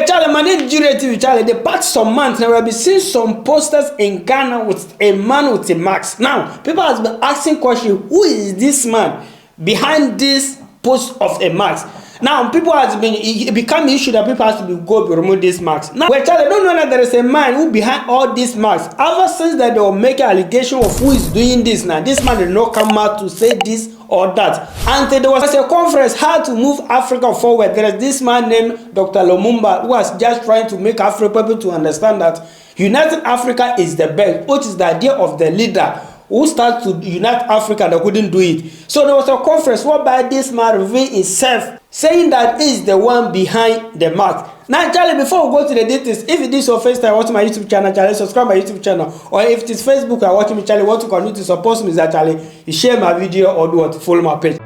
Charlie, my name is Charlie. The past some months now, we have been seeing some posters in Ghana with a man with a mask. Now, people have been asking questions: who is this man behind this post of a mask? Now, people has been it become an issue that people have to go remove this mask. Now, well, Charlie, don't know that there is a man who behind all these masks. Ever since that they will make an allegation of who is doing this now, this man did not come out to say this or that. Until there was a conference how to move Africa forward. There is this man named Dr. Lumumba who was just trying to make African people to understand that United Africa is the best, which is the idea of the leader who started to unite Africa that couldn't do it. So there was a conference whereby this man revealed himself, saying that he is the one behind the mask. Now, Charlie, before we go to the details, if it is your first time watching my YouTube channel, Charlie, subscribe my YouTube channel. Or if it is Facebook you are watching me, Charlie, want to continue to support me, that Charlie, you share my video or do what, follow my page.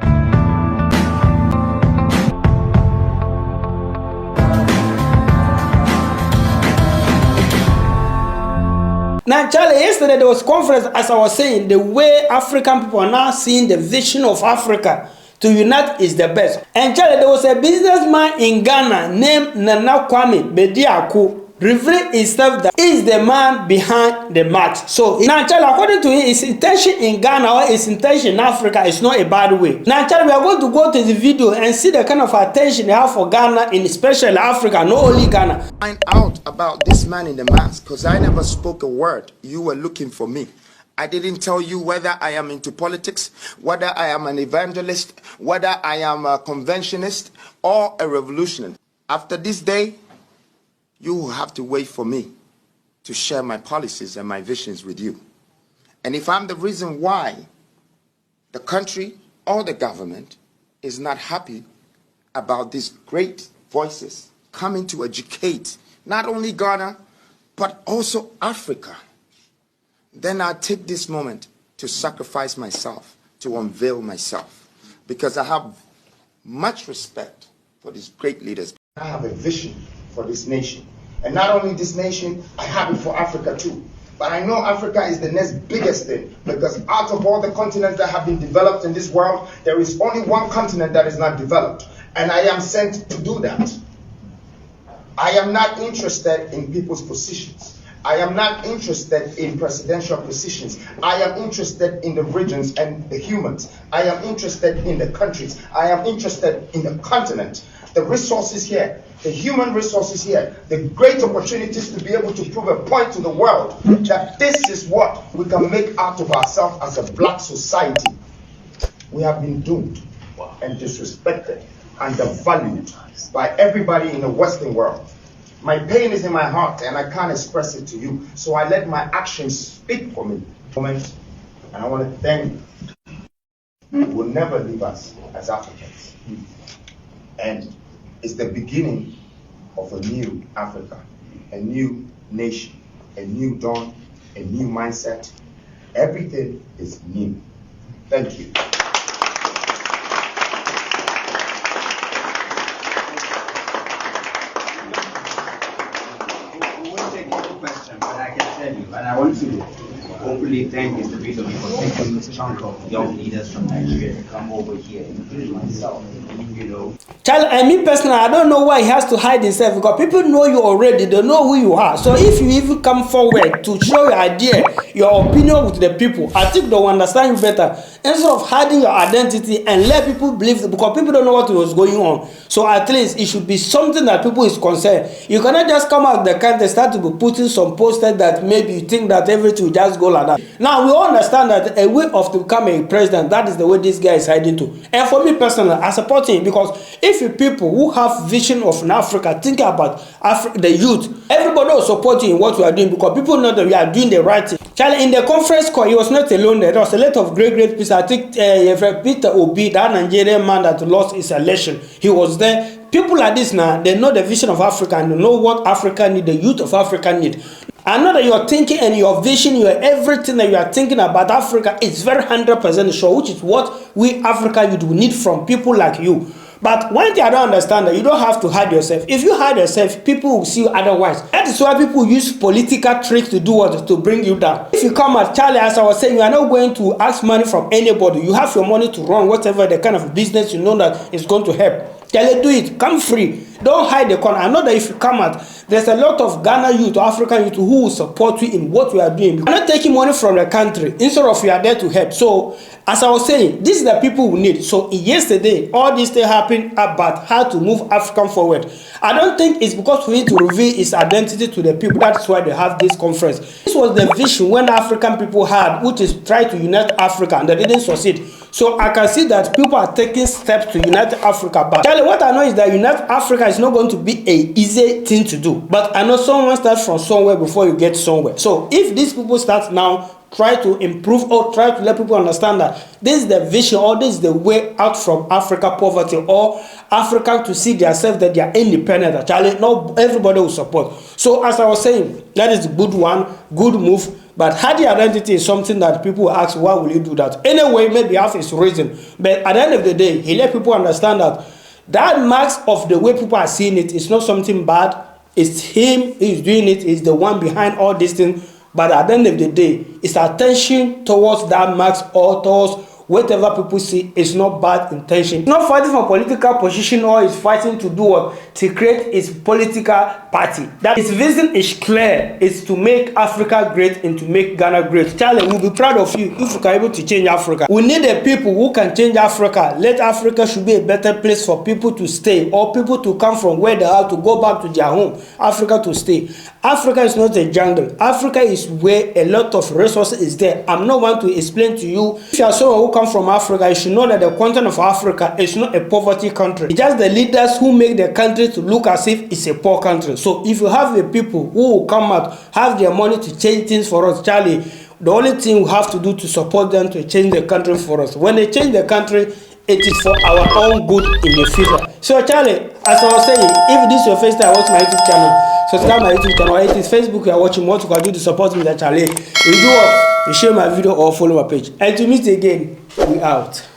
Now, Charlie, yesterday there was a conference, as I was saying, the way African people are now seeing the vision of Africa to unite is the best. And Charlie, there was a businessman in Ghana named Nana Kwame Bediako, revealing himself that he is the man behind the mask. So now, Charlie, according to him, his intention in Ghana or his intention in Africa is not a bad way. Now, Charlie, we are going to go to the video and see the kind of attention they have for Ghana, in especially Africa, not only Ghana. Find out about this man in the mask, because I never spoke a word. You were looking for me. I didn't tell you whether I am into politics, whether I am an evangelist, whether I am a conventionist or a revolutionary. After this day, you will have to wait for me to share my policies and my visions with you. And if I'm the reason why the country or the government is not happy about these great voices coming to educate not only Ghana, but also Africa, then I take this moment to sacrifice myself, to unveil myself, because I have much respect for these great leaders. I have a vision for this nation. And not only this nation, I have it for Africa too. But I know Africa is the next biggest thing, because out of all the continents that have been developed in this world, there is only one continent that is not developed. And I am sent to do that. I am not interested in people's positions. I am not interested in presidential positions. I am interested in the regions and the humans. I am interested in the countries. I am interested in the continent. The resources here, the human resources here, the great opportunities to be able to prove a point to the world that this is what we can make out of ourselves as a black society. We have been doomed and disrespected and devalued by everybody in the Western world. My pain is in my heart and I can't express it to you, so I let my actions speak for me. And I want to thank you. You will never leave us as Africans. And it's the beginning of a new Africa, a new nation, a new dawn, a new mindset. Everything is new. Thank you. And I want to openly thank Mr. Bito for taking this chunk of young leaders from Nigeria to come over here, including myself, you know. Charlie, I mean personally, I don't know why he has to hide himself, because people know you already, they know who you are. So if you even come forward to show your idea, your opinion with the people, I think they'll understand you better. Instead of hiding your identity and let people believe, because people don't know what was going on. So at least it should be something that people is concerned. You cannot just come out the country and start to be putting some posters that maybe you think that everything will just go like that. Now we all understand that a way of to become a president, that is the way this guy is hiding to. And for me personally, I support him, because if you people who have vision of an Africa, think about the youth, everybody will support you in what we are doing, because people know that we are doing the right thing. Charlie, in the conference call, he was not alone there. There was a lot of great people. I think Peter Obi, that Nigerian man that lost his election, he was there. People like this now, they know the vision of Africa and they know what Africa need, the youth of Africa need. I know that your thinking and your vision, your everything that you are thinking about Africa is very 100% sure, which is what we Africa youth need from people like you. But one thing I don't understand, that you don't have to hide yourself. If you hide yourself, people will see you otherwise. That is why people use political tricks to do what? To bring you down. If you come at Charlie, as I was saying, you are not going to ask money from anybody. You have your money to run whatever the kind of business you know that is going to help. Charlie, do it. Come free. Don't hide the corner. I know that if you come out, there's a lot of Ghana youth or African youth who will support you in what we are doing. We're not taking money from the country. Instead of we are there to help. So, as I was saying, these are the people we need. So, yesterday, all this thing happened about how to move African forward. I don't think it's because we need to reveal its identity to the people. That's why they have this conference. This was the vision when the African people had, which is try to unite Africa, and they didn't succeed. So I can see that people are taking steps to unite Africa. But Charlie, what I know is that unite Africa is not going to be an easy thing to do. But I know someone starts from somewhere before you get somewhere. So if these people start now, try to improve or try to let people understand that this is the vision or this is the way out from Africa poverty or Africa to see themselves that they are independent. Charlie, not everybody will support. So as I was saying, that is a good one, good move. But hiding identity is something that people will ask, why will you do that? Anyway, maybe have his reason. But at the end of the day, he let people understand that that mask of the way people are seeing it is not something bad. It's him who is doing it. He's the one behind all these things. But at the end of the day, it's attention towards that mask or towards whatever people see is not bad intention. It's not fighting for political position or is fighting to do what? To create its political party. That its vision is clear. It's to make Africa great and to make Ghana great. Charlie, we'll be proud of you if you can able to change Africa. We need the people who can change Africa. Let Africa should be a better place for people to stay or people to come from where they are to go back to their home. Africa to stay. Africa is not a jungle. Africa is where a lot of resources is there. I'm not one to explain to you. If you are someone who come from Africa, you should know that the continent of Africa is not a poverty country. It's just the leaders who make the country to look as if it's a poor country. So if you have the people who will come out, have their money to change things for us, Charlie, the only thing we have to do to support them to change the country for us. When they change the country, it is for our own good in the future. So Charlie, as I was saying, if this is your first time watching my YouTube channel, subscribe my YouTube channel. If it's Facebook you are watching, what you can do to support me, that Charlie, you do what? You share my video or follow my page. And to meet again, we out.